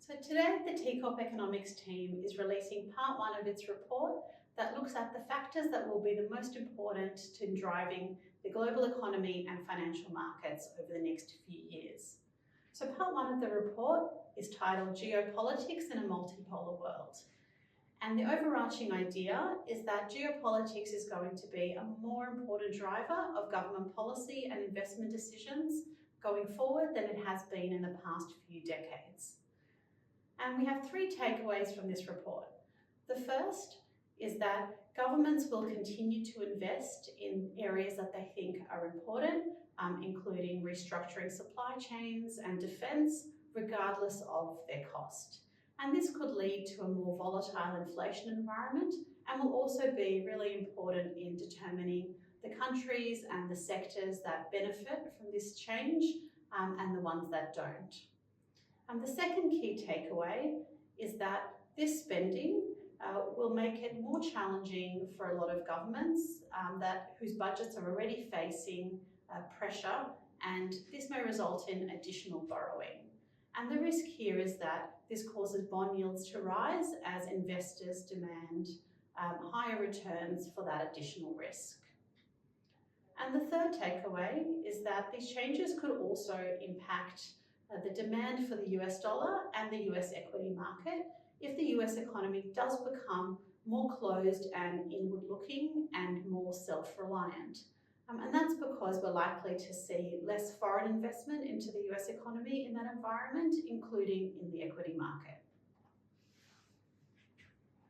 So today the TCorp economics team is releasing part one of its report that looks at the factors that will be the most important to driving the global economy and financial markets over the next few years. So part one of the report is titled Geopolitics in a Multipolar World. And the overarching idea is that geopolitics is going to be a more important driver of government policy and investment decisions going forward than it has been in the past few decades. And we have three takeaways from this report. The first is that governments will continue to invest in areas that they think are important, including restructuring supply chains and defence, regardless of their cost. And this could lead to a more volatile inflation environment and will also be really important in determining the countries and the sectors that benefit from this change and the ones that don't. The second key takeaway is that this spending will make it more challenging for a lot of governments whose budgets are already facing pressure, and this may result in additional borrowing. And the risk here is that this causes bond yields to rise as investors demand higher returns for that additional risk. And the third takeaway is that these changes could also impact the demand for the US dollar and the US equity market if the US economy does become more closed and inward-looking and more self-reliant. And that's because we're likely to see less foreign investment into the US economy in that environment, including in the equity market.